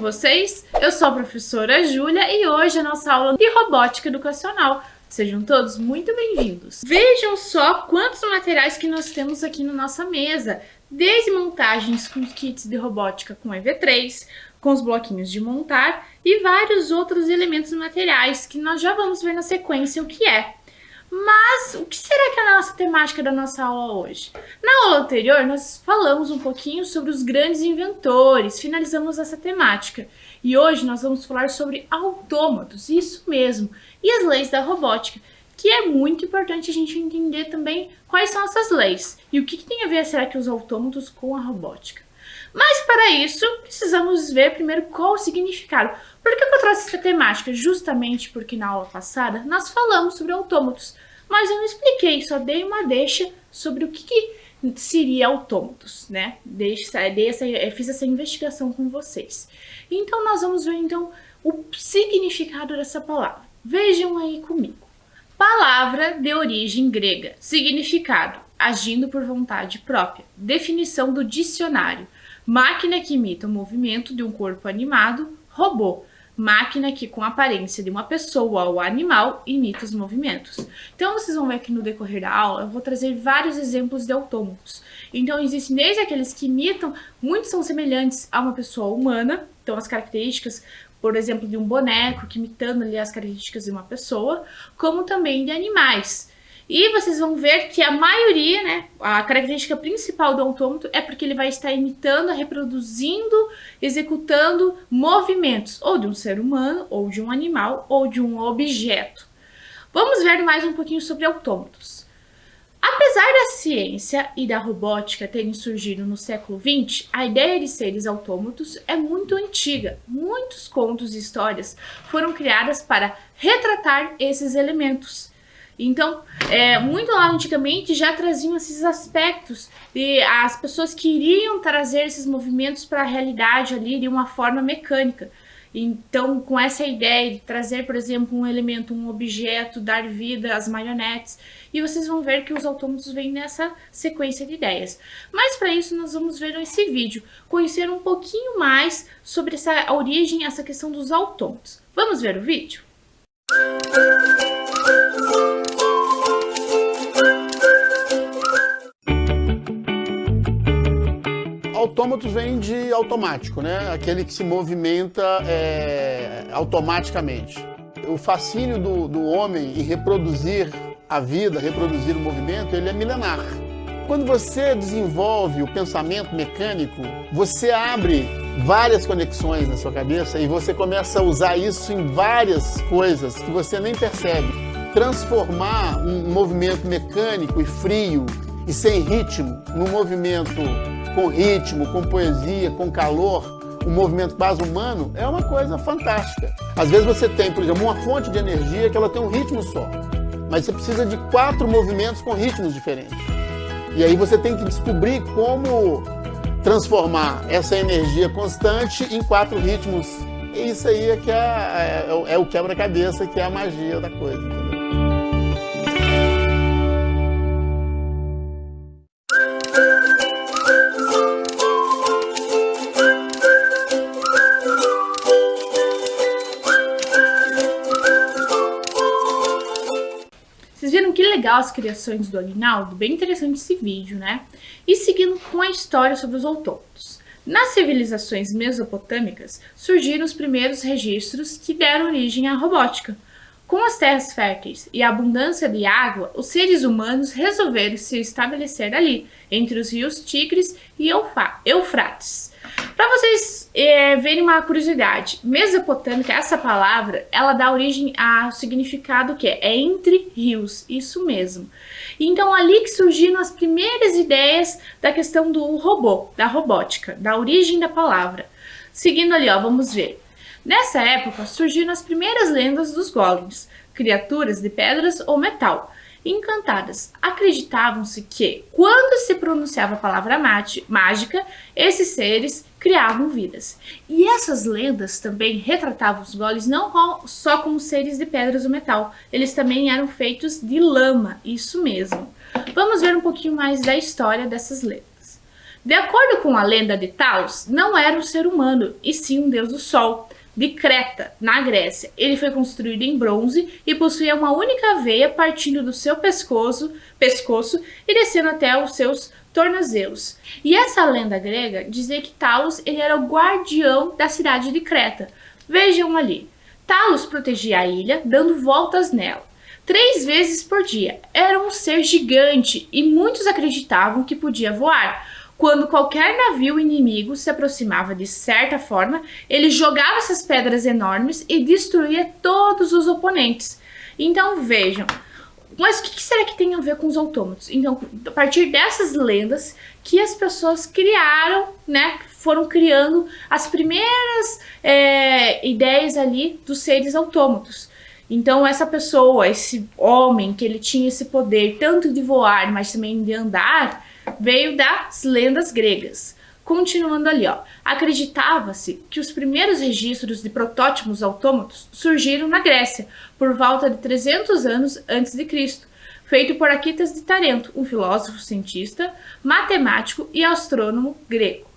vocês? Eu sou a professora Júlia e hoje é a nossa aula de robótica educacional. Sejam todos muito bem-vindos. Vejam só quantos materiais que nós temos aqui na nossa mesa, desde montagens com kits de robótica com EV3, com os bloquinhos de montar e vários outros elementos materiais que nós já vamos ver na sequência o que é. Mas o que será que é a nossa temática da nossa aula hoje? Na aula anterior nós falamos um pouquinho sobre os grandes inventores, finalizamos essa temática. E hoje nós vamos falar sobre autômatos, isso mesmo, e as leis da robótica, que é muito importante a gente entender também quais são essas leis e o que tem a ver, será que os autômatos com a robótica. Mas para isso, precisamos ver primeiro qual o significado. Por que eu trouxe essa temática? Justamente porque na aula passada nós falamos sobre autômatos, mas eu não expliquei, só dei uma deixa sobre o que seria autômatos, né? Fiz essa investigação com vocês. Então nós vamos ver então o significado dessa palavra. Vejam aí comigo. Palavra de origem grega. Significado: agindo por vontade própria. Definição do dicionário: máquina que imita o movimento de um corpo animado. Robô: máquina que com a aparência de uma pessoa ou animal imita os movimentos. Então vocês vão ver que no decorrer da aula eu vou trazer vários exemplos de autômatos. Então existem desde aqueles que imitam, muitos são semelhantes a uma pessoa humana, então as características, por exemplo, de um boneco, que imitando ali as características de uma pessoa, como também de animais. E vocês vão ver que a maioria, né, a característica principal do autômato é porque ele vai estar imitando, reproduzindo, executando movimentos, ou de um ser humano, ou de um animal, ou de um objeto. Vamos ver mais um pouquinho sobre autômatos. Apesar da ciência e da robótica terem surgido no século XX, a ideia de seres autômatos é muito antiga. Muitos contos e histórias foram criadas para retratar esses elementos. Então, muito lá antigamente já traziam esses aspectos de as pessoas queriam trazer esses movimentos para a realidade ali de uma forma mecânica. Então, com essa ideia de trazer, por exemplo, um elemento, um objeto, dar vida às marionetes, e vocês vão ver que os autômatos vêm nessa sequência de ideias. Mas para isso nós vamos ver nesse vídeo, conhecer um pouquinho mais sobre essa origem, essa questão dos autômatos. Vamos ver o vídeo? Autômatos vem de automático, né? Aquele que se movimenta automaticamente. O fascínio do homem em reproduzir a vida, reproduzir o movimento, ele é milenar. Quando você desenvolve o pensamento mecânico, você abre várias conexões na sua cabeça e você começa a usar isso em várias coisas que você nem percebe. Transformar um movimento mecânico e frio e sem ritmo num movimento com ritmo, com poesia, com calor, um movimento quase humano, é uma coisa fantástica. Às vezes você tem, por exemplo, uma fonte de energia que ela tem um ritmo só, mas você precisa de 4 movimentos com ritmos diferentes. E aí você tem que descobrir como transformar essa energia constante em 4 ritmos. E isso aí é que é o quebra-cabeça, que é a magia da coisa, entendeu? Vocês viram que legal as criações do Aguinaldo? Bem interessante esse vídeo, né? E seguindo com a história sobre os autômatos. Nas civilizações mesopotâmicas, surgiram os primeiros registros que deram origem à robótica. Com as terras férteis e a abundância de água, os seres humanos resolveram se estabelecer ali, entre os rios Tigres e Eufrates. Para vocês verem uma curiosidade, mesopotâmica, essa palavra, ela dá origem ao significado que é entre rios, isso mesmo. Então ali que surgiram as primeiras ideias da questão do robô, da robótica, da origem da palavra. Seguindo ali, ó, vamos ver. Nessa época surgiram as primeiras lendas dos golems, criaturas de pedras ou metal. Encantadas, acreditavam-se que, quando se pronunciava a palavra mágica, esses seres criavam vidas. E essas lendas também retratavam os golems não só como seres de pedras ou metal, eles também eram feitos de lama, isso mesmo. Vamos ver um pouquinho mais da história dessas lendas. De acordo com a lenda de Talos, não era um ser humano, e sim um deus do sol, de Creta, na Grécia. Ele foi construído em bronze e possuía uma única veia partindo do seu pescoço e descendo até os seus tornozelos. E essa lenda grega dizia que Talos ele era o guardião da cidade de Creta. Vejam ali. Talos protegia a ilha, dando voltas nela 3 vezes por dia. Era um ser gigante e muitos acreditavam que podia voar. Quando qualquer navio inimigo se aproximava de certa forma, ele jogava essas pedras enormes e destruía todos os oponentes. Então vejam, mas o que será que tem a ver com os autômatos? Então, a partir dessas lendas que as pessoas criaram, né, foram criando as primeiras ideias ali dos seres autômatos. Então essa pessoa, esse homem que ele tinha esse poder tanto de voar, mas também de andar, veio das lendas gregas. Continuando ali, ó, acreditava-se que os primeiros registros de protótipos autômatos surgiram na Grécia, por volta de 300 anos antes de Cristo, feito por Aquitas de Tarento, um filósofo, cientista, matemático e astrônomo grego.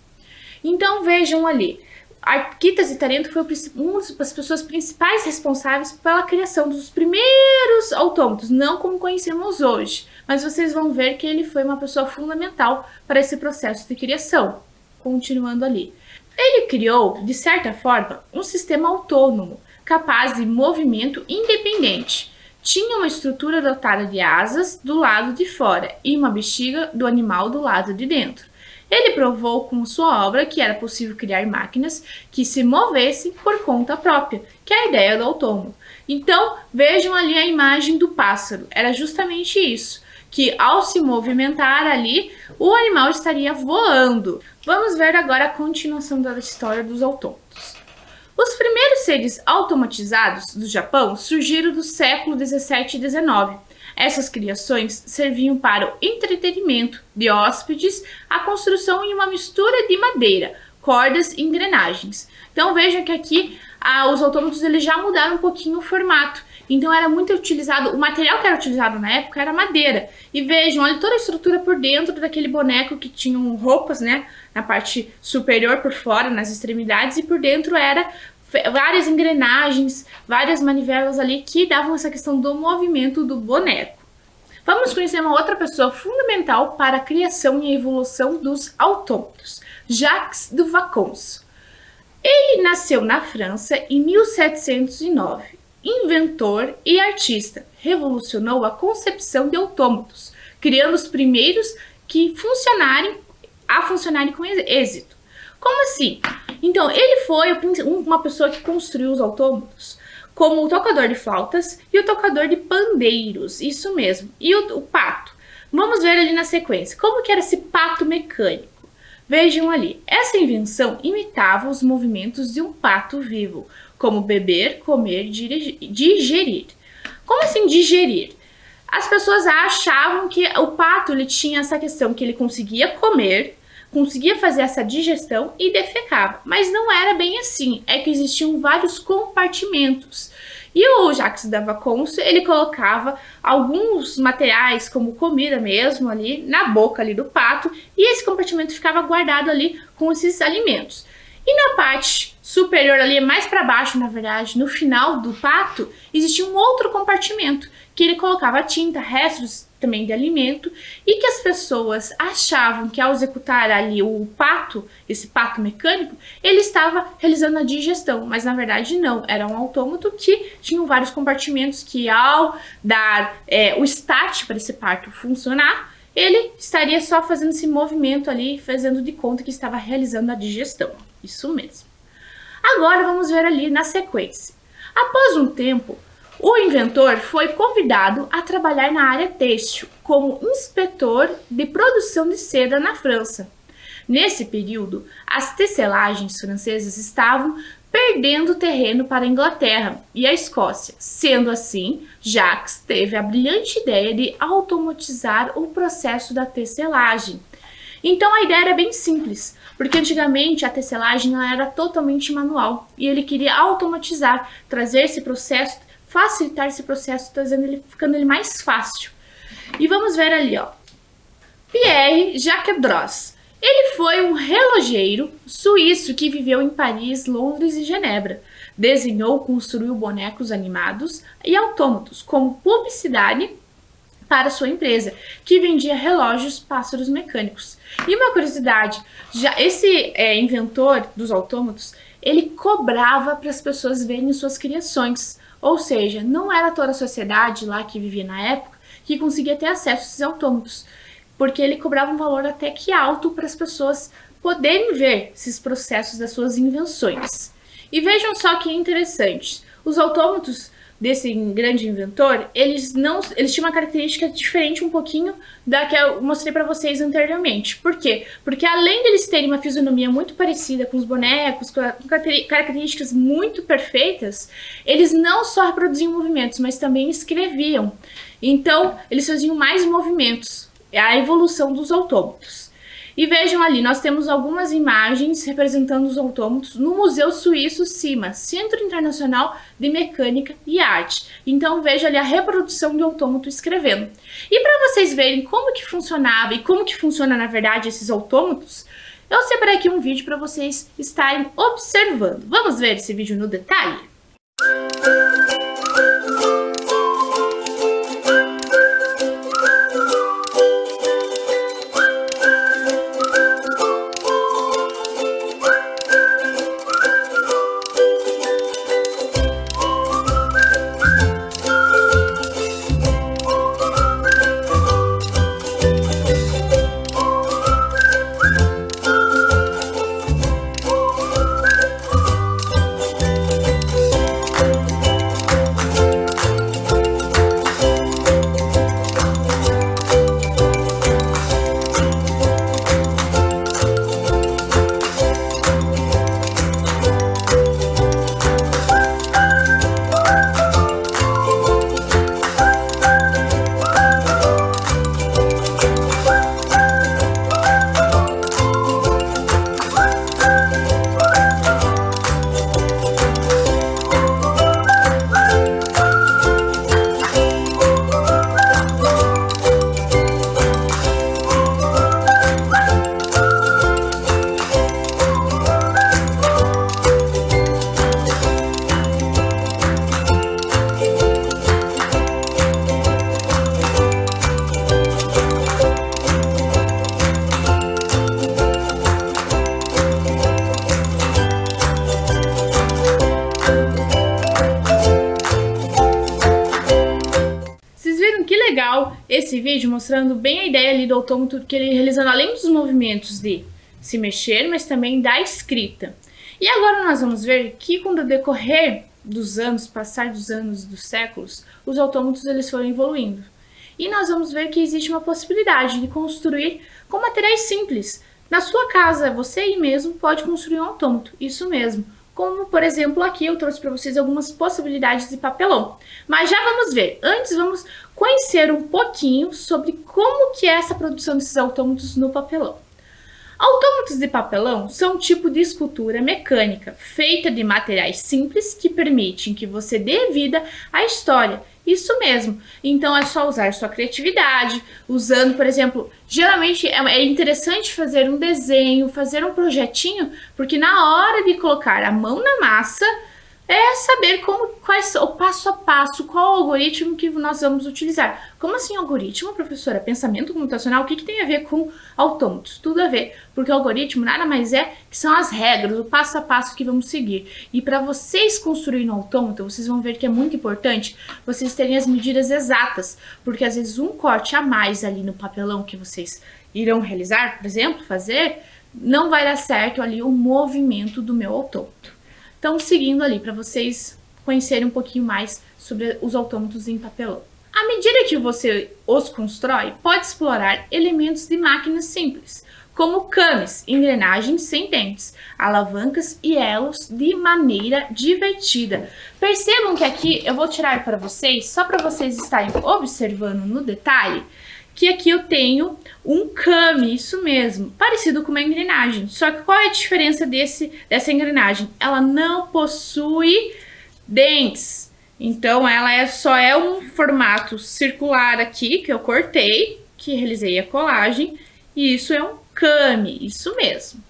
Então vejam ali, Aquitas de Tarento foi uma das pessoas principais responsáveis pela criação dos primeiros autômatos, não como conhecemos hoje, mas vocês vão ver que ele foi uma pessoa fundamental para esse processo de criação. Continuando ali. Ele criou, de certa forma, um sistema autônomo, capaz de movimento independente. Tinha uma estrutura dotada de asas do lado de fora e uma bexiga do animal do lado de dentro. Ele provou com sua obra que era possível criar máquinas que se movessem por conta própria, que é a ideia do autômato. Então, vejam ali a imagem do pássaro. Era justamente isso, que ao se movimentar ali, o animal estaria voando. Vamos ver agora a continuação da história dos autômatos. Os primeiros seres automatizados do Japão surgiram do século 17 e 19. Essas criações serviam para o entretenimento de hóspedes, a construção em uma mistura de madeira, cordas e engrenagens. Então vejam que aqui os autômatos eles já mudaram um pouquinho o formato. Então era muito utilizado, o material que era utilizado na época era madeira. E vejam, olha toda a estrutura por dentro daquele boneco que tinham roupas, né, na parte superior por fora, nas extremidades, e por dentro era várias engrenagens, várias manivelas ali que davam essa questão do movimento do boneco. Vamos conhecer uma outra pessoa fundamental para a criação e a evolução dos autômatos, Jacques de Vacons. Ele nasceu na França em 1709. Inventor e artista, revolucionou a concepção de autômatos, criando os primeiros que funcionarem com êxito. Como assim? Então, ele foi uma pessoa que construiu os autômatos, como o tocador de flautas e o tocador de pandeiros, isso mesmo, e o pato. Vamos ver ali na sequência, como que era esse pato mecânico. Vejam ali, essa invenção imitava os movimentos de um pato vivo, como beber, comer, digerir. Como assim digerir? As pessoas achavam que o pato ele tinha essa questão que ele conseguia comer, conseguia fazer essa digestão e defecava, mas não era bem assim, é que existiam vários compartimentos. E o Jacques de Vacons, ele colocava alguns materiais, como comida mesmo, ali na boca ali do pato, e esse compartimento ficava guardado ali com esses alimentos. E na parte superior ali, mais para baixo, na verdade, no final do pato, existia um outro compartimento, que ele colocava tinta, restos também de alimento, e que as pessoas achavam que ao executar ali o pato, esse pato mecânico, ele estava realizando a digestão, mas na verdade não, era um autômato que tinha vários compartimentos que ao dar o start para esse pato funcionar, ele estaria só fazendo esse movimento ali, fazendo de conta que estava realizando a digestão, isso mesmo. Agora vamos ver ali na sequência. Após um tempo, o inventor foi convidado a trabalhar na área têxtil como inspetor de produção de seda na França. Nesse período, as tecelagens francesas estavam perdendo terreno para a Inglaterra e a Escócia. Sendo assim, Jacques teve a brilhante ideia de automatizar o processo da tecelagem. Então a ideia era bem simples, porque antigamente a tecelagem era totalmente manual e ele queria automatizar, trazer esse processo, facilitar esse processo, ficando ele mais fácil. E vamos ver ali, ó. Pierre Jacques Droz. Ele foi um relojeiro suíço que viveu em Paris, Londres e Genebra. Desenhou, construiu bonecos animados e autômatos como publicidade para sua empresa, que vendia relógios pássaros mecânicos. E uma curiosidade, já esse inventor dos autômatos, ele cobrava para as pessoas verem suas criações. Ou seja, não era toda a sociedade lá que vivia na época que conseguia ter acesso a esses autômatos, porque ele cobrava um valor até que alto para as pessoas poderem ver esses processos das suas invenções. E vejam só que interessante, os autômatos desse grande inventor, eles tinham uma característica diferente um pouquinho da que eu mostrei para vocês anteriormente. Por quê? Porque além deles terem uma fisionomia muito parecida com os bonecos, com características muito perfeitas, eles não só reproduziam movimentos, mas também escreviam. Então, eles faziam mais movimentos. É a evolução dos autômatos. E vejam ali, nós temos algumas imagens representando os autômatos no Museu Suíço CIMA, Centro Internacional de Mecânica e Arte. Então veja ali a reprodução do autômato escrevendo. E para vocês verem como que funcionava e como que funciona na verdade esses autômatos, eu separei aqui um vídeo para vocês estarem observando. Vamos ver esse vídeo no detalhe? Legal esse vídeo mostrando bem a ideia ali do autômato que ele realizando além dos movimentos de se mexer, mas também da escrita. E agora nós vamos ver que com o decorrer dos anos, passar dos anos, dos séculos, os autômatos eles foram evoluindo. E nós vamos ver que existe uma possibilidade de construir com materiais simples. Na sua casa, você aí mesmo pode construir um autômato, isso mesmo. Como, por exemplo, aqui eu trouxe para vocês algumas possibilidades de papelão. Mas já vamos ver. Antes, vamos conhecer um pouquinho sobre como que é essa produção desses autômatos no papelão. Autômatos de papelão são um tipo de escultura mecânica, feita de materiais simples que permitem que você dê vida à história. Isso mesmo. Então é só usar sua criatividade, usando, por exemplo, geralmente é interessante fazer um desenho, fazer um projetinho, porque na hora de colocar a mão na massa, é saber qual é o passo a passo, qual o algoritmo que nós vamos utilizar. Como assim algoritmo, professora? Pensamento computacional, o que tem a ver com autômatos? Tudo a ver, porque o algoritmo nada mais é que são as regras, o passo a passo que vamos seguir. E para vocês construírem um autômato, vocês vão ver que é muito importante vocês terem as medidas exatas, porque às vezes um corte a mais ali no papelão que vocês irão realizar, por exemplo, fazer, não vai dar certo ali o movimento do meu autômato. Então, seguindo ali, para vocês conhecerem um pouquinho mais sobre os autômatos em papelão. À medida que você os constrói, pode explorar elementos de máquinas simples, como cames, engrenagens sem dentes, alavancas e elos de maneira divertida. Percebam que aqui eu vou tirar para vocês, só para vocês estarem observando no detalhe, que aqui eu tenho um came, isso mesmo, parecido com uma engrenagem. Só que qual é a diferença dessa engrenagem? Ela não possui dentes. Então ela só é um formato circular aqui, que eu cortei, que realizei a colagem. E isso é um Kami, isso mesmo.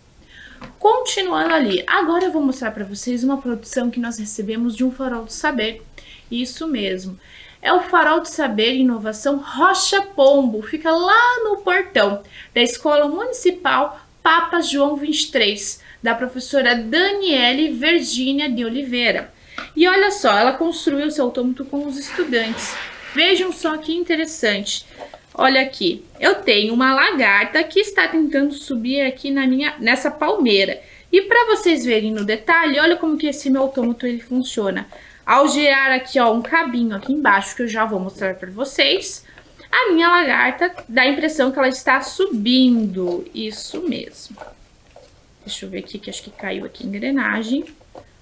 Continuando ali, agora eu vou mostrar para vocês uma produção que nós recebemos de um Farol do Saber. Isso mesmo. É o Farol do Saber e Inovação Rocha Pombo. Fica lá no portão da Escola Municipal Papa João 23, da professora Daniele Virgínia de Oliveira. E olha só, ela construiu seu autômato com os estudantes. Vejam só que interessante. Olha aqui, eu tenho uma lagarta que está tentando subir aqui nessa palmeira. E para vocês verem no detalhe, olha como que esse meu autômato ele funciona. Ao girar aqui, ó, um cabinho aqui embaixo, que eu já vou mostrar para vocês, a minha lagarta dá a impressão que ela está subindo. Isso mesmo. Deixa eu ver aqui, que acho que caiu aqui a engrenagem.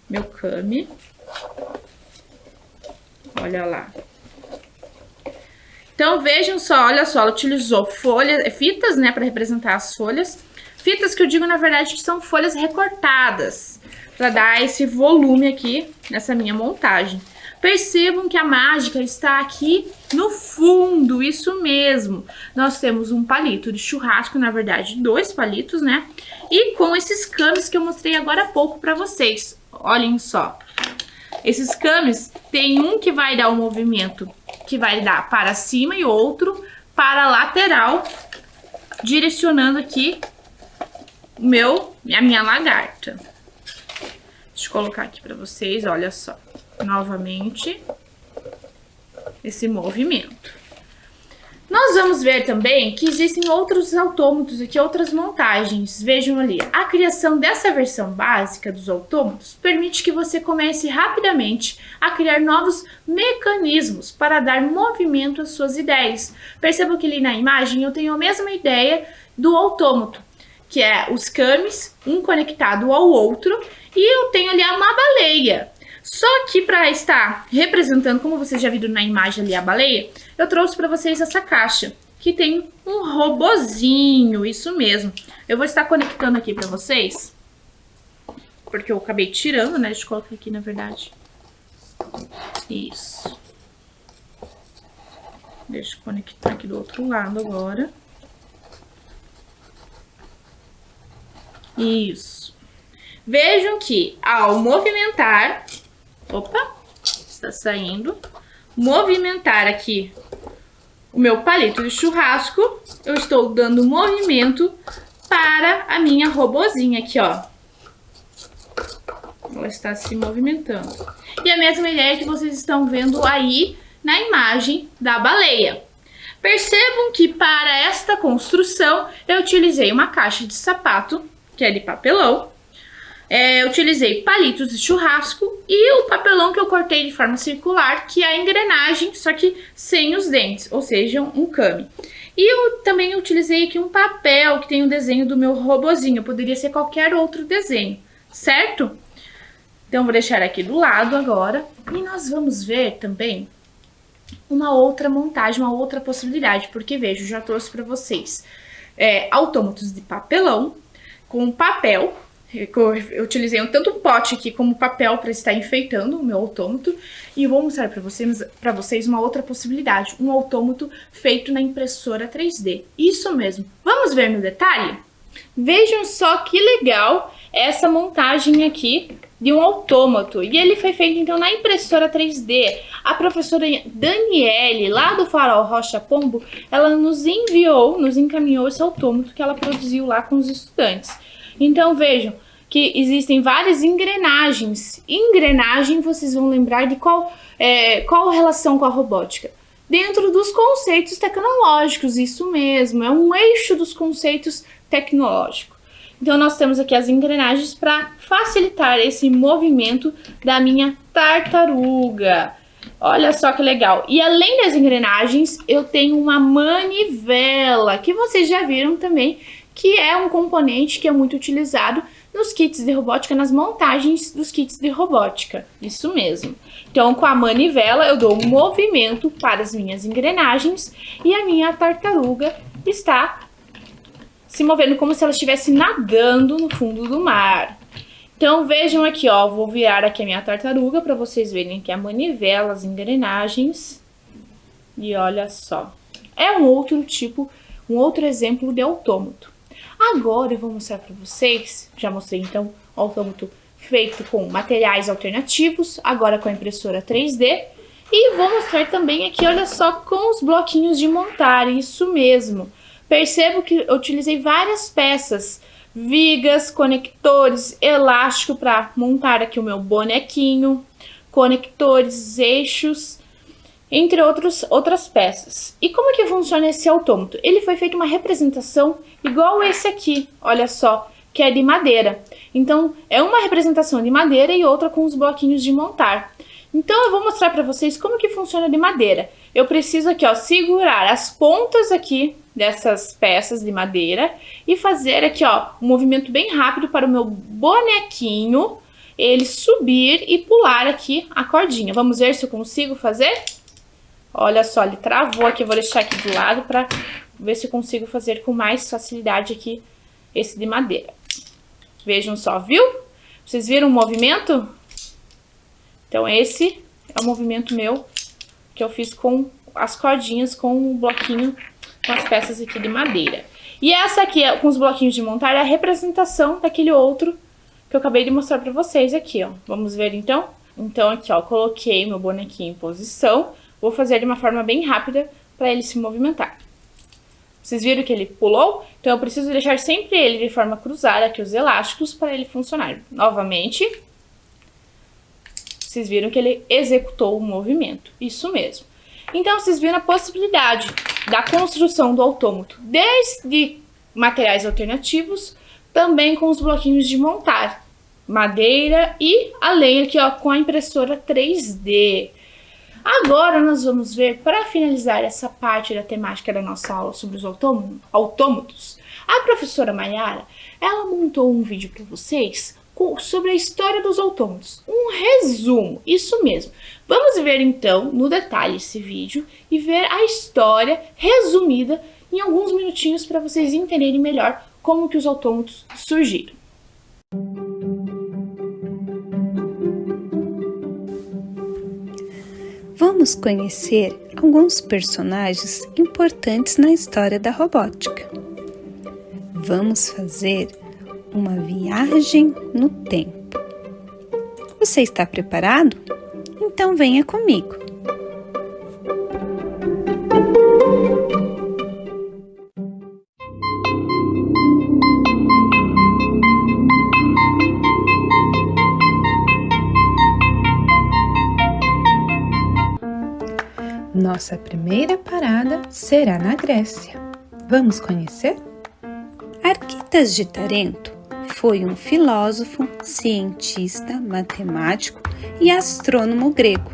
Meu Kami. Olha lá. Então, vejam só, olha só, ela utilizou fitas, né, para representar as folhas. Fitas que eu digo, na verdade, que são folhas recortadas, para dar esse volume aqui nessa minha montagem. Percebam que a mágica está aqui no fundo, isso mesmo. Nós temos um palito de churrasco, na verdade, 2 palitos, né? E com esses camis que eu mostrei agora há pouco para vocês. Olhem só. Esses camis, tem um que vai dar o movimento que vai dar para cima e outro para a lateral, direcionando aqui a minha lagarta. Deixa eu colocar aqui para vocês, olha só. Novamente, esse movimento. Nós vamos ver também que existem outros autômatos aqui, outras montagens. Vejam ali, a criação dessa versão básica dos autômatos permite que você comece rapidamente a criar novos mecanismos para dar movimento às suas ideias. Percebam que ali na imagem eu tenho a mesma ideia do autômato, que é os camis, um conectado ao outro, e eu tenho ali uma baleia. Só que para estar representando, como vocês já viram na imagem ali a baleia, eu trouxe para vocês essa caixa, que tem um robozinho, isso mesmo. Eu vou estar conectando aqui para vocês, porque eu acabei tirando, né? Deixa eu colocar aqui, na verdade. Isso. Deixa eu conectar aqui do outro lado agora. Isso. Vejam que ao movimentar... Opa, está saindo. Movimentar aqui o meu palito de churrasco, eu estou dando movimento para a minha robozinha aqui, ó. Ela está se movimentando. E a mesma ideia que vocês estão vendo aí na imagem da baleia. Percebam que para esta construção eu utilizei uma caixa de sapato, que é de papelão. Eu utilizei palitos de churrasco e o papelão que eu cortei de forma circular, que é a engrenagem, só que sem os dentes, ou seja, um Kami. E eu também utilizei aqui um papel que tem o desenho do meu robozinho, poderia ser qualquer outro desenho, certo? Então, vou deixar aqui do lado agora. E nós vamos ver também uma outra montagem, uma outra possibilidade, porque vejo, já trouxe para vocês autômatos de papelão com papel. Eu utilizei tanto o pote aqui como papel para estar enfeitando o meu autômato. E vou mostrar para vocês uma outra possibilidade. Um autômato feito na impressora 3D. Isso mesmo. Vamos ver no detalhe? Vejam só que legal essa montagem aqui de um autômato. E ele foi feito então na impressora 3D. A professora Daniele, lá do Farol Rocha Pombo, ela nos encaminhou esse autômato que ela produziu lá com os estudantes. Então vejam que existem várias engrenagens. Engrenagem, vocês vão lembrar de qual relação com a robótica? Dentro dos conceitos tecnológicos, isso mesmo, é um eixo dos conceitos tecnológicos. Então nós temos aqui as engrenagens para facilitar esse movimento da minha tartaruga. Olha só que legal. E além das engrenagens, eu tenho uma manivela, que vocês já viram também, que é um componente que é muito utilizado nos kits de robótica, nas montagens dos kits de robótica. Isso mesmo. Então, com a manivela, eu dou movimento para as minhas engrenagens e a minha tartaruga está se movendo como se ela estivesse nadando no fundo do mar. Então, vejam aqui, ó, vou virar aqui a minha tartaruga para vocês verem que a manivela, as engrenagens. E olha só. É um outro exemplo de autômato. Agora eu vou mostrar para vocês, já mostrei então o autômato feito com materiais alternativos, agora com a impressora 3D. E vou mostrar também aqui, olha só, com os bloquinhos de montar, isso mesmo. Percebo que eu utilizei várias peças, vigas, conectores, elástico para montar aqui o meu bonequinho, conectores, eixos, entre outras peças. E como que funciona esse autômato? Ele foi feito uma representação igual esse aqui, olha só, que é de madeira. Então, é uma representação de madeira e outra com os bloquinhos de montar. Então, eu vou mostrar para vocês como que funciona de madeira. Eu preciso aqui, ó, segurar as pontas aqui dessas peças de madeira e fazer aqui, ó, um movimento bem rápido para o meu bonequinho, ele subir e pular aqui a cordinha. Vamos ver se eu consigo fazer? Olha só, ele travou aqui, eu vou deixar aqui do lado para ver se eu consigo fazer com mais facilidade aqui esse de madeira. Vejam só, viu? Vocês viram o movimento? Então, esse é o movimento meu que eu fiz com as cordinhas, com o bloquinho, com as peças aqui de madeira. E essa aqui, com os bloquinhos de montar, é a representação daquele outro que eu acabei de mostrar pra vocês aqui, ó. Vamos ver, então? Então, aqui, ó, coloquei meu bonequinho em posição. Vou fazer de uma forma bem rápida para ele se movimentar. Vocês viram que ele pulou? Então, eu preciso deixar sempre ele de forma cruzada aqui, os elásticos, para ele funcionar. Novamente. Vocês viram que ele executou o movimento. Isso mesmo. Então, vocês viram a possibilidade da construção do autômato, desde materiais alternativos, também com os bloquinhos de montar, madeira e além aqui, ó, com a impressora 3D. Agora nós vamos ver, para finalizar essa parte da temática da nossa aula sobre os autômatos, a professora Mayara, ela montou um vídeo para vocês sobre a história dos autômatos, um resumo, isso mesmo. Vamos ver então no detalhe esse vídeo e ver a história resumida em alguns minutinhos para vocês entenderem melhor como que os autômatos surgiram. Vamos conhecer alguns personagens importantes na história da robótica. Vamos fazer uma viagem no tempo. Você está preparado? Então venha comigo. Nossa primeira parada será na Grécia. Vamos conhecer? Arquitas de Tarento foi um filósofo, cientista, matemático e astrônomo grego.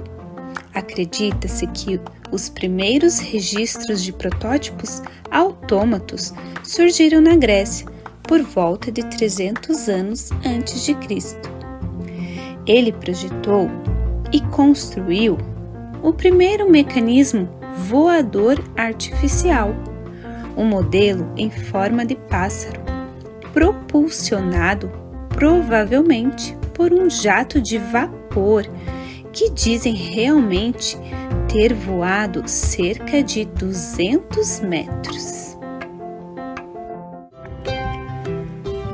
Acredita-se que os primeiros registros de protótipos autômatos surgiram na Grécia por volta de 300 anos antes de Cristo. Ele projetou e construiu o primeiro mecanismo voador artificial, um modelo em forma de pássaro, propulsionado provavelmente por um jato de vapor que dizem realmente ter voado cerca de 200 metros.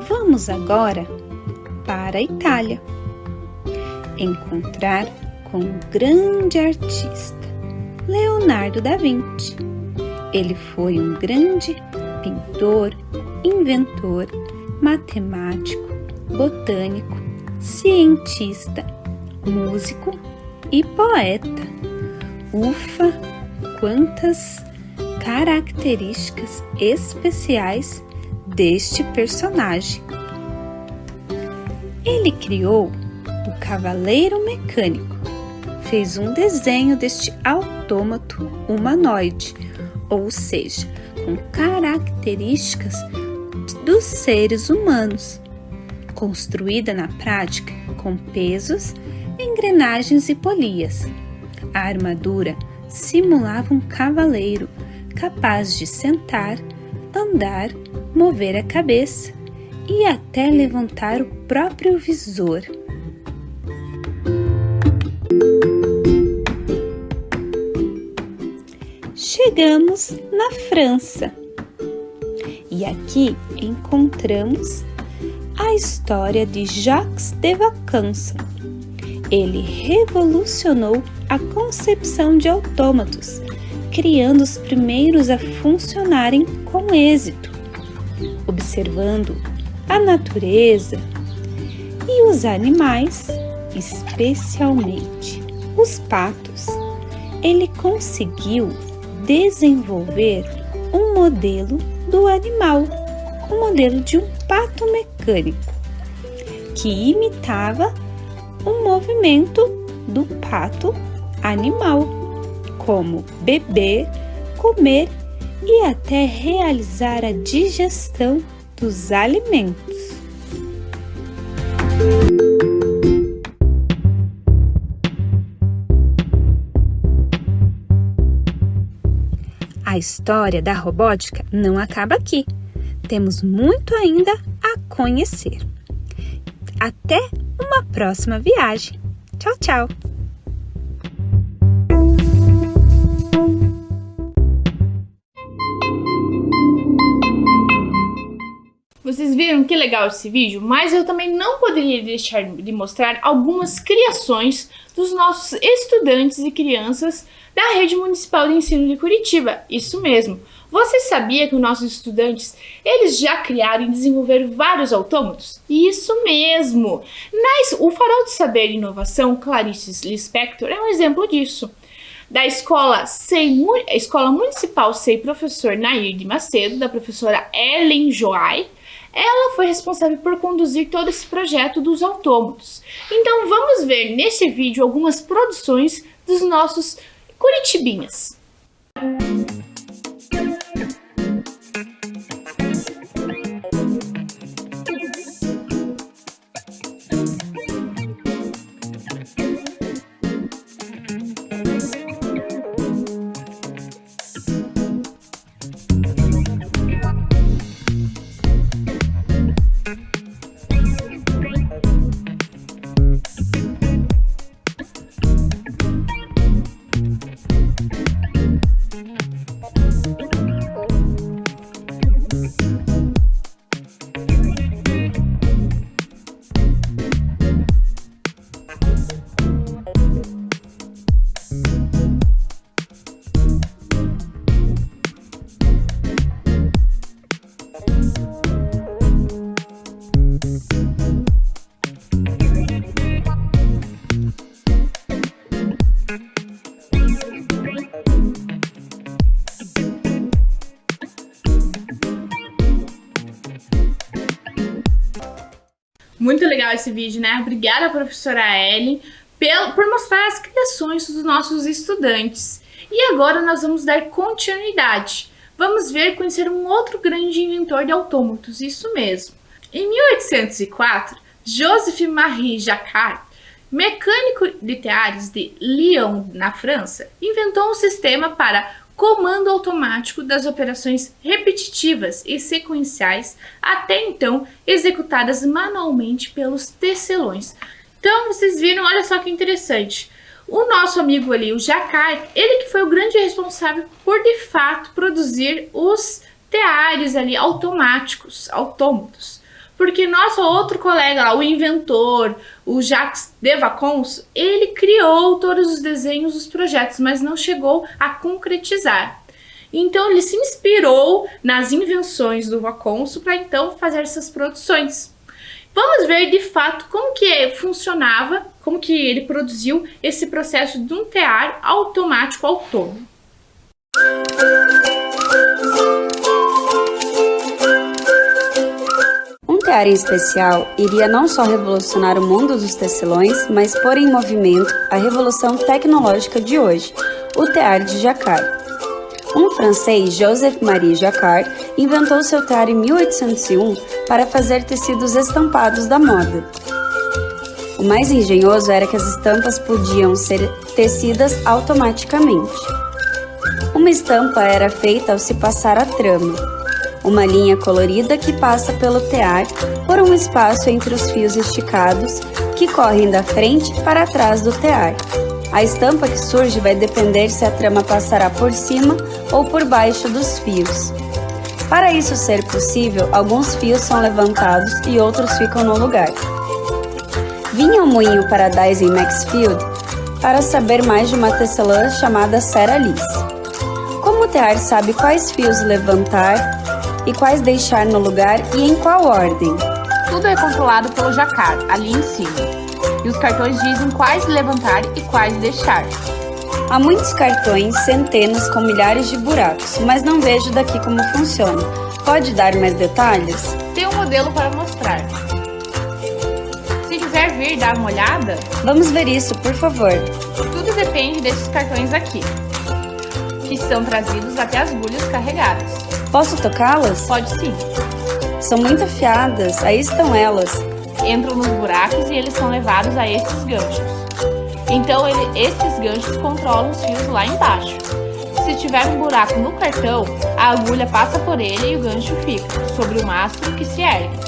Vamos agora para a Itália, encontrar com um grande artista, Leonardo da Vinci. Ele foi um grande pintor, inventor, matemático, botânico, cientista, músico e poeta. Ufa, quantas características especiais deste personagem! Ele criou o cavaleiro mecânico. Fez um desenho deste autômato humanoide, ou seja, com características dos seres humanos, construída na prática com pesos, engrenagens e polias. A armadura simulava um cavaleiro capaz de sentar, andar, mover a cabeça e até levantar o próprio visor. Chegamos na França E aqui encontramos a história de Jacques de Vaucanson. Ele revolucionou a concepção de autômatos, criando os primeiros a funcionarem com êxito, observando a natureza e os animais, especialmente os patos. Ele conseguiu desenvolver um modelo do animal, um modelo de um pato mecânico, que imitava o movimento do pato animal, como beber, comer e até realizar a digestão dos alimentos. A história da robótica não acaba aqui. Temos muito ainda a conhecer. Até uma próxima viagem. Tchau, tchau! Vocês viram que legal esse vídeo? Mas eu também não poderia deixar de mostrar algumas criações dos nossos estudantes e crianças da Rede Municipal de Ensino de Curitiba. Isso mesmo! Você sabia que os nossos estudantes, eles já criaram e desenvolveram vários autômatos? Isso mesmo! O Farol de Saber e Inovação, Clarice Lispector, é um exemplo disso. Da Escola Municipal SEI Professor Nair de Macedo, da professora Ellen Joai, ela foi responsável por conduzir todo esse projeto dos autômatos. Então vamos ver nesse vídeo algumas produções dos nossos curitibinhas. Muito legal esse vídeo, né? Obrigada, professora Ellen, por mostrar as criações dos nossos estudantes. E agora nós vamos dar continuidade. Vamos conhecer um outro grande inventor de autômatos, isso mesmo. Em 1804, Joseph-Marie Jacquard, mecânico de teares de Lyon, na França, inventou um sistema para comando automático das operações repetitivas e sequenciais até então executadas manualmente pelos tecelões. Então vocês viram, olha só que interessante. O nosso amigo ali, o Jacquard, ele que foi o grande responsável por de fato produzir os teares ali automáticos, autômatos. Porque nosso outro colega lá, o inventor, o Jacques de Vaucanson, ele criou todos os desenhos dos projetos, mas não chegou a concretizar. Então ele se inspirou nas invenções do Vaucanson para então fazer essas produções. Vamos ver de fato como que funcionava, como que ele produziu esse processo de um tear automático autônomo. Um tear em especial iria não só revolucionar o mundo dos tecelões, mas pôr em movimento a revolução tecnológica de hoje, o tear de Jacquard. Um francês, Joseph-Marie Jacquard, inventou seu tear em 1801 para fazer tecidos estampados da moda. O mais engenhoso era que as estampas podiam ser tecidas automaticamente. Uma estampa era feita ao se passar a trama, uma linha colorida que passa pelo tear por um espaço entre os fios esticados que correm da frente para trás do tear. A estampa que surge vai depender se a trama passará por cima ou por baixo dos fios. Para isso ser possível, alguns fios são levantados e outros ficam no lugar. Vim ao moinho Paradise em Maxfield para saber mais de uma tecelã chamada Sarah Alice. Como o Tear sabe quais fios levantar e quais deixar no lugar e em qual ordem? Tudo é controlado pelo Jacquard, ali em cima. E os cartões dizem quais levantar e quais deixar. Há muitos cartões, centenas com milhares de buracos, mas não vejo daqui como funciona. Pode dar mais detalhes? Tem um modelo para mostrar. Se quiser vir dar uma olhada, Vamos ver isso, por favor. tudo depende desses cartões aqui, que são trazidos até as agulhas carregadas. Posso tocá-las? Pode sim. São muito afiadas, aí estão elas. Entram nos buracos e eles são levados a esses ganchos. Então, esses ganchos controlam os fios lá embaixo. Se tiver um buraco no cartão, a agulha passa por ele e o gancho fica sobre o mastro que se ergue.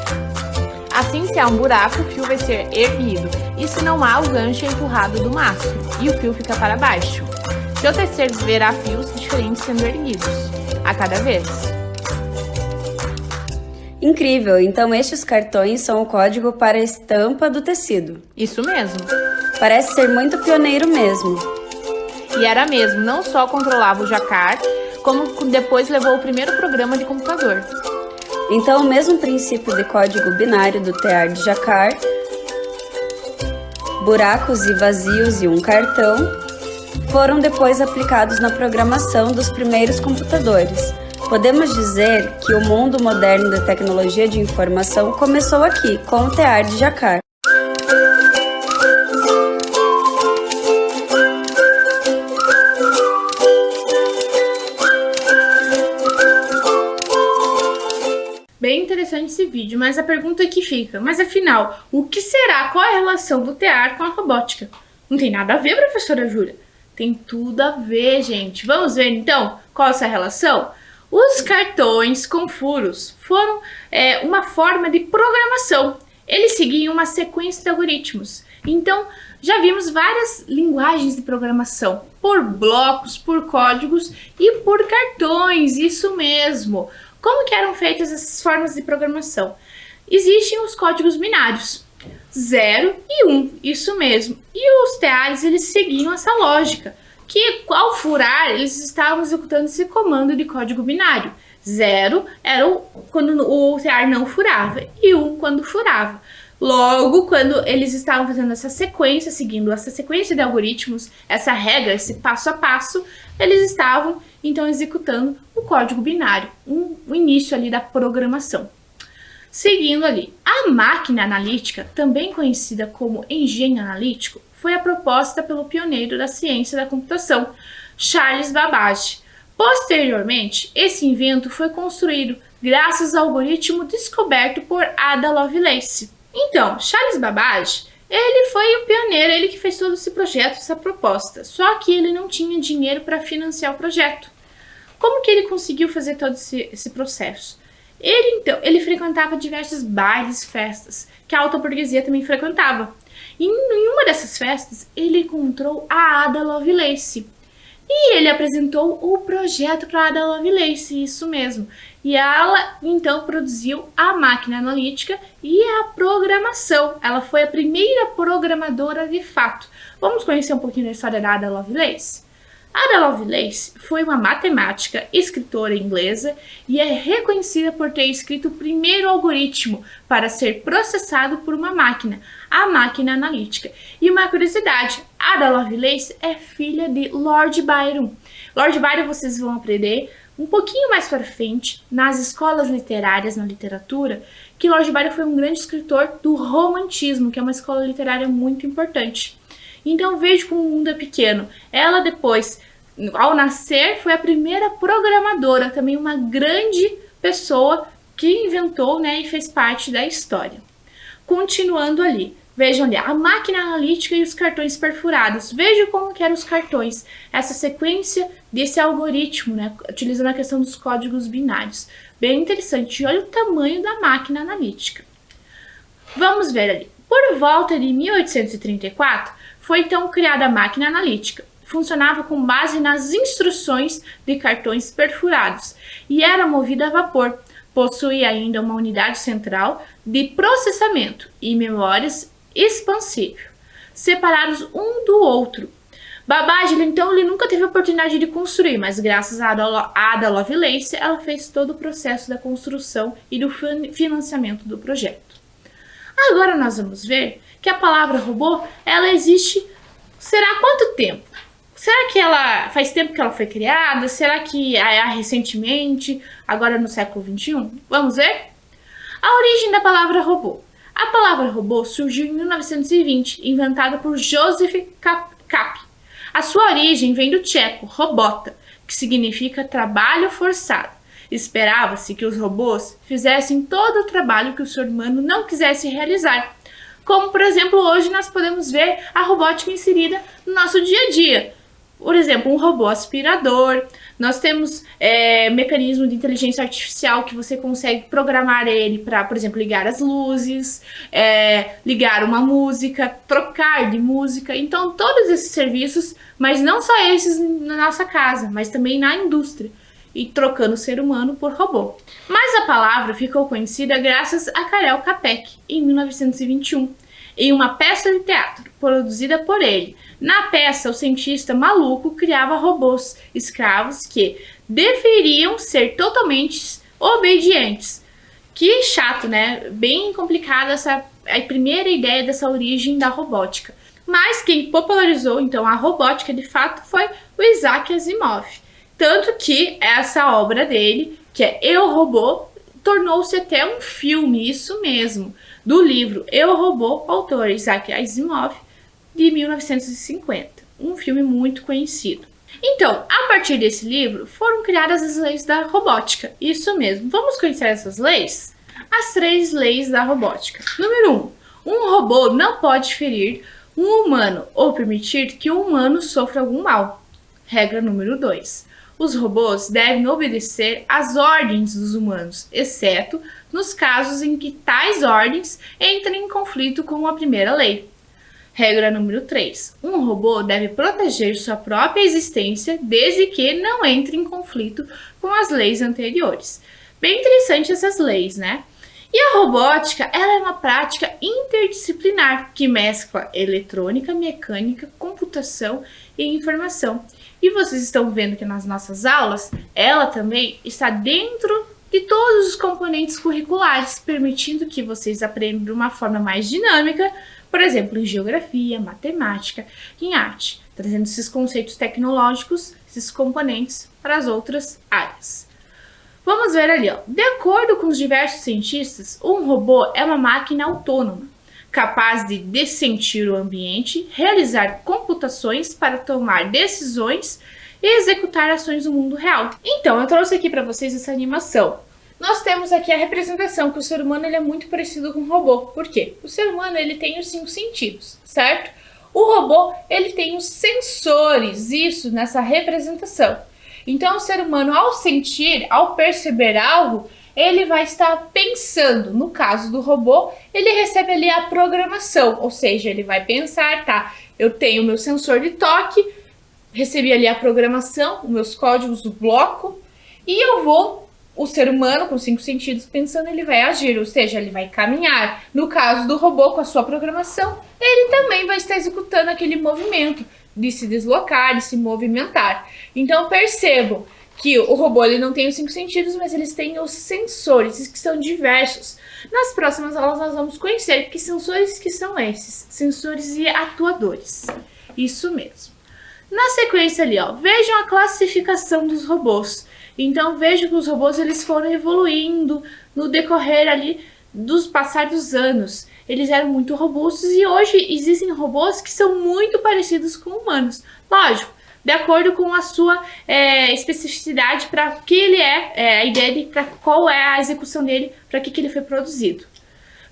Assim, se há um buraco, o fio vai ser erguido, e se não há, o gancho é empurrado do mastro e o fio fica para baixo. Seu tecer verá fios diferentes sendo erguidos a cada vez. Incrível, então estes cartões são o código para a estampa do tecido. Isso mesmo. Parece ser muito pioneiro mesmo. E era mesmo, não só controlava o Jacquard, como depois levou o primeiro programa de computador. Então o mesmo princípio de código binário do Tear de Jacquard, buracos e vazios e um cartão, foram depois aplicados na programação dos primeiros computadores. Podemos dizer que o mundo moderno da tecnologia de informação começou aqui, com o Tear de Jacquard. Bem interessante esse vídeo, mas a pergunta que fica, mas afinal, o que será? Qual é a relação do Tear com a robótica? Não tem nada a ver, professora Júlia? Tem tudo a ver, gente. Vamos ver então qual é essa relação? Os cartões com furos foram uma forma de programação. Eles seguiam uma sequência de algoritmos. Então, já vimos várias linguagens de programação, por blocos, por códigos e por cartões, isso mesmo. Como que eram feitas essas formas de programação? Existem os códigos binários, 0 e 1, isso mesmo. E os teares, eles seguiam essa lógica, que ao furar, eles estavam executando esse comando de código binário. 0 era quando o tear não furava e 1 quando furava. Logo, quando eles estavam fazendo essa sequência, seguindo essa sequência de algoritmos, essa regra, esse passo a passo, eles estavam então executando o código binário, o início ali da programação. Seguindo ali, a máquina analítica, também conhecida como engenho analítico, foi a proposta pelo pioneiro da ciência da computação, Charles Babbage. Posteriormente, esse invento foi construído graças ao algoritmo descoberto por Ada Lovelace. Então, Charles Babbage, ele foi o pioneiro, ele que fez todo esse projeto, essa proposta, só que ele não tinha dinheiro para financiar o projeto. Como que ele conseguiu fazer todo esse processo? Ele frequentava diversos bailes, festas, que a alta burguesia também frequentava. E em uma dessas festas, ele encontrou a Ada Lovelace. E ele apresentou o projeto para a Ada Lovelace, isso mesmo. E ela, então, produziu a máquina analítica e a programação. Ela foi a primeira programadora de fato. Vamos conhecer um pouquinho da história da Ada Lovelace? Ada Lovelace foi uma matemática, escritora inglesa e é reconhecida por ter escrito o primeiro algoritmo para ser processado por uma máquina, a máquina analítica. E uma curiosidade, Ada Lovelace é filha de Lord Byron. Lord Byron vocês vão aprender um pouquinho mais para frente, nas escolas literárias, na literatura, que Lord Byron foi um grande escritor do romantismo, que é uma escola literária muito importante. Então vejo como o mundo é pequeno. Ela depois, ao nascer, foi a primeira programadora, também uma grande pessoa que inventou, né, e fez parte da história. Continuando ali, vejam ali, a máquina analítica e os cartões perfurados. Vejam como que eram os cartões, essa sequência desse algoritmo, né, utilizando a questão dos códigos binários. Bem interessante, e olha o tamanho da máquina analítica. Vamos ver ali, por volta de 1834, foi então criada a máquina analítica. funcionava com base nas instruções de cartões perfurados e era movida a vapor. Possuía ainda uma unidade central de processamento e memórias expansível, separados um do outro. Babbage, então, ele nunca teve a oportunidade de construir, mas graças a Ada Lovelace, ela fez todo o processo da construção e do financiamento do projeto. Agora nós vamos ver que a palavra robô, ela existe, será há quanto tempo? Será que ela faz tempo que ela foi criada? Será que é recentemente, agora no século XXI? Vamos ver? A origem da palavra robô. A palavra robô surgiu em 1920, inventada por Joseph Kapp. A sua origem vem do tcheco robota, que significa trabalho forçado. Esperava-se que os robôs fizessem todo o trabalho que o ser humano não quisesse realizar. Como, por exemplo, hoje nós podemos ver a robótica inserida no nosso dia a dia. Por exemplo, um robô aspirador. Nós temos mecanismo de inteligência artificial que você consegue programar ele para, por exemplo, ligar as luzes, ligar uma música, trocar de música. Então, todos esses serviços, mas não só esses na nossa casa, mas também na indústria, e trocando o ser humano por robô. Mas a palavra ficou conhecida graças a Karel Čapek, em 1921, em uma peça de teatro produzida por ele. Na peça, o cientista maluco criava robôs escravos que deveriam ser totalmente obedientes. Que chato, né? Bem complicada a primeira ideia dessa origem da robótica. Mas quem popularizou, então, a robótica, de fato, foi o Isaac Asimov. Tanto que essa obra dele, que é Eu, Robô, tornou-se até um filme, isso mesmo, do livro Eu, Robô, autor Isaac Asimov, de 1950. Um filme muito conhecido. Então, a partir desse livro, foram criadas as leis da robótica. Isso mesmo. Vamos conhecer essas leis? As 3 leis da robótica. Número 1. Um robô não pode ferir um humano ou permitir que um humano sofra algum mal. Regra número 2. Os robôs devem obedecer às ordens dos humanos, exceto nos casos em que tais ordens entrem em conflito com a primeira lei. Regra número 3. Um robô deve proteger sua própria existência desde que não entre em conflito com as leis anteriores. Bem interessante essas leis, né? E a robótica, ela é uma prática interdisciplinar que mescla eletrônica, mecânica, computação e informação. E vocês estão vendo que nas nossas aulas, ela também está dentro de todos os componentes curriculares, permitindo que vocês aprendam de uma forma mais dinâmica, por exemplo, em geografia, matemática, em arte, trazendo esses conceitos tecnológicos, esses componentes para as outras áreas. Vamos ver ali, ó. De acordo com os diversos cientistas, um robô é uma máquina autônoma, capaz de dissentir o ambiente, realizar computações para tomar decisões e executar ações no mundo real. Então, eu trouxe aqui para vocês essa animação. Nós temos aqui a representação que o ser humano ele é muito parecido com o robô. Por quê? O ser humano ele tem os 5 sentidos, certo? O robô ele tem os sensores, isso nessa representação. Então, o ser humano, ao sentir, ao perceber algo, ele vai estar pensando. No caso do robô, ele recebe ali a programação, ou seja, ele vai pensar, tá, eu tenho o meu sensor de toque, recebi ali a programação, os meus códigos do bloco, e eu vou, o ser humano com 5 sentidos pensando, ele vai agir, ou seja, ele vai caminhar. No caso do robô, com a sua programação, ele também vai estar executando aquele movimento de se deslocar, de se movimentar. Então, percebam que o robô ele não tem os 5 sentidos, mas eles têm os sensores, que são diversos. Nas próximas aulas nós vamos conhecer que sensores que são esses, sensores e atuadores. Isso mesmo. Na sequência ali, ó, vejam a classificação dos robôs. Então vejam que os robôs eles foram evoluindo no decorrer ali dos passar dos anos. Eles eram muito robustos e hoje existem robôs que são muito parecidos com humanos. Lógico, de acordo com a sua especificidade para que ele é, a ideia de qual é a execução dele, para que ele foi produzido.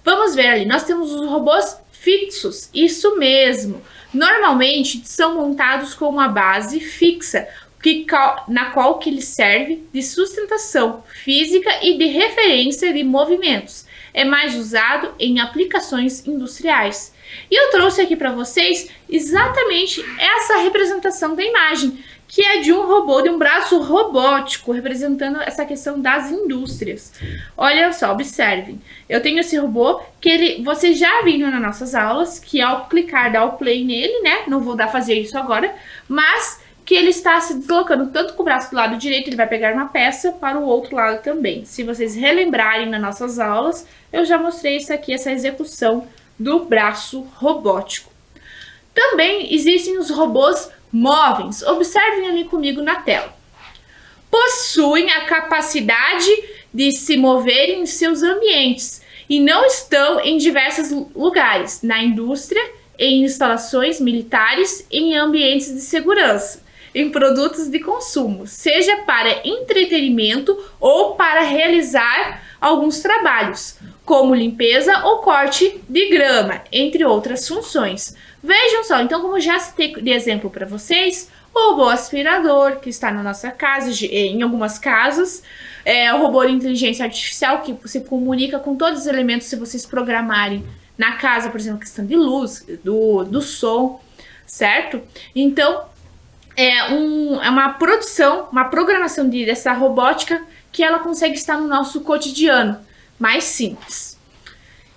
Vamos ver ali, nós temos os robôs fixos, isso mesmo. Normalmente são montados com uma base fixa, na qual que ele serve de sustentação física e de referência de movimentos. é mais usado em aplicações industriais. E eu trouxe aqui para vocês exatamente essa representação da imagem, que é de um robô, de um braço robótico, representando essa questão das indústrias. Olha só, observem. Eu tenho esse robô que vocês já viram nas nossas aulas, que ao clicar, dar o play nele, né? Não vou fazer isso agora, mas que ele está se deslocando tanto com o braço do lado direito, ele vai pegar uma peça, para o outro lado também. Se vocês relembrarem nas nossas aulas, eu já mostrei isso aqui, essa execução do braço robótico. Também existem os robôs móveis. Observem ali comigo na tela. Possuem a capacidade de se mover em seus ambientes e não estão em diversos lugares, na indústria, em instalações militares, em ambientes de segurança, em produtos de consumo, seja para entretenimento ou para realizar alguns trabalhos, como limpeza ou corte de grama, entre outras funções. Vejam só, então, como já citei de exemplo para vocês, o robô aspirador, que está na nossa casa, em algumas casas, o robô de inteligência artificial, que se comunica com todos os elementos se vocês programarem na casa, por exemplo, questão de luz, do som, certo? Então, é uma programação dessa robótica que ela consegue estar no nosso cotidiano, mais simples.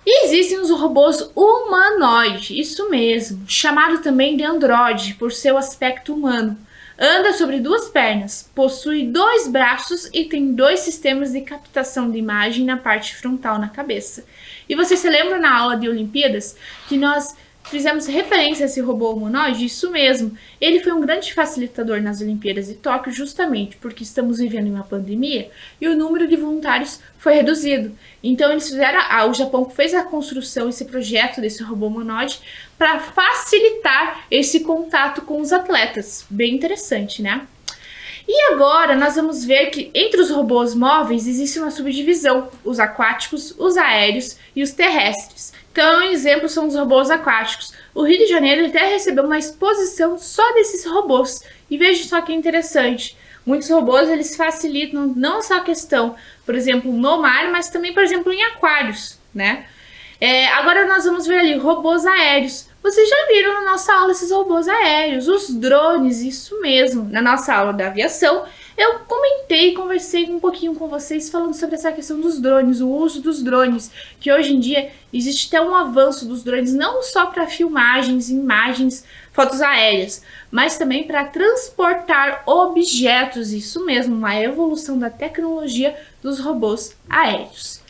E existem os robôs humanoides, isso mesmo, chamado também de androide, por seu aspecto humano. Anda sobre 2 pernas, possui 2 braços e tem 2 sistemas de captação de imagem na parte frontal na cabeça. E você se lembra na aula de Olimpíadas que nós fizemos referência a esse robô humanoide? Isso mesmo, ele foi um grande facilitador nas Olimpíadas de Tóquio justamente porque estamos vivendo em uma pandemia e o número de voluntários foi reduzido. Então eles fizeram, o Japão fez a construção, esse projeto desse robô humanoide para facilitar esse contato com os atletas. Bem interessante, né? E agora nós vamos ver que entre os robôs móveis existe uma subdivisão, os aquáticos, os aéreos e os terrestres. Então, um exemplo são os robôs aquáticos. O Rio de Janeiro até recebeu uma exposição só desses robôs. E veja só que interessante. Muitos robôs eles facilitam não só a questão, por exemplo, no mar, mas também, por exemplo, em aquários, né? Agora nós vamos ver ali robôs aéreos. Vocês já viram na nossa aula esses robôs aéreos, os drones, isso mesmo. Na nossa aula da aviação, eu comentei e conversei um pouquinho com vocês falando sobre essa questão dos drones, o uso dos drones, que hoje em dia existe até um avanço dos drones, não só para filmagens, imagens, fotos aéreas, mas também para transportar objetos, isso mesmo, uma evolução da tecnologia dos robôs aéreos.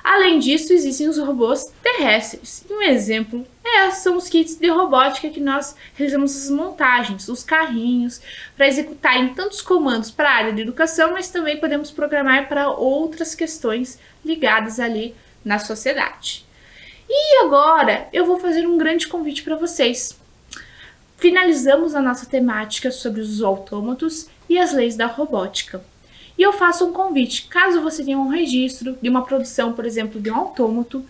Além disso, existem os robôs terrestres. E um exemplo são os kits de robótica que nós realizamos as montagens, os carrinhos, para executarem tantos comandos para a área de educação, mas também podemos programar para outras questões ligadas ali na sociedade. E agora eu vou fazer um grande convite para vocês. Finalizamos a nossa temática sobre os autômatos e as leis da robótica. E eu faço um convite, caso você tenha um registro de uma produção, por exemplo, de um autômato,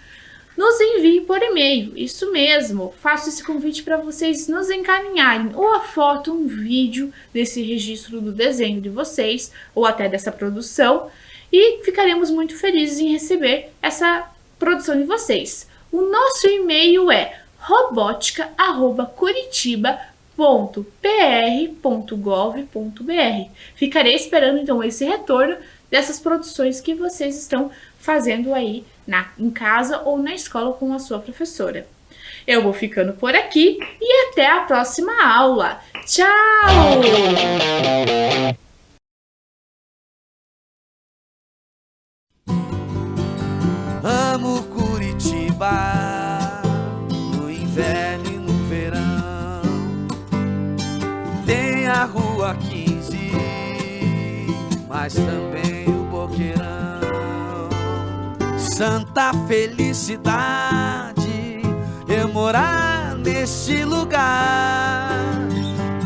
nos envie por e-mail. Isso mesmo, faço esse convite para vocês nos encaminharem ou a foto, um vídeo desse registro do desenho de vocês, ou até dessa produção, e ficaremos muito felizes em receber essa produção de vocês. O nosso e-mail é robotica@curitiba.pr.gov.br. Ficarei esperando então esse retorno dessas produções que vocês estão fazendo aí em casa ou na escola com a sua professora. Eu vou ficando por aqui e até a próxima aula. Tchau! Amo Curitiba, no inverno e no verão. Tem a Rua 15, mas também o Boqueirão. Santa felicidade eu morar neste lugar.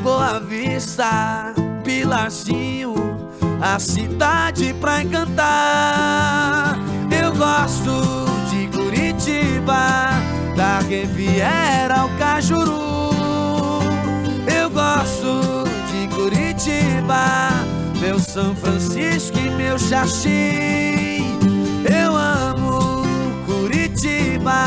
Boa Vista, Pilarzinho, a cidade pra encantar. Eu gosto de Curitiba, da Riviera ao Cajuru. Eu gosto de Curitiba, meu São Francisco e meu Xaxim. Eu amo Curitiba. te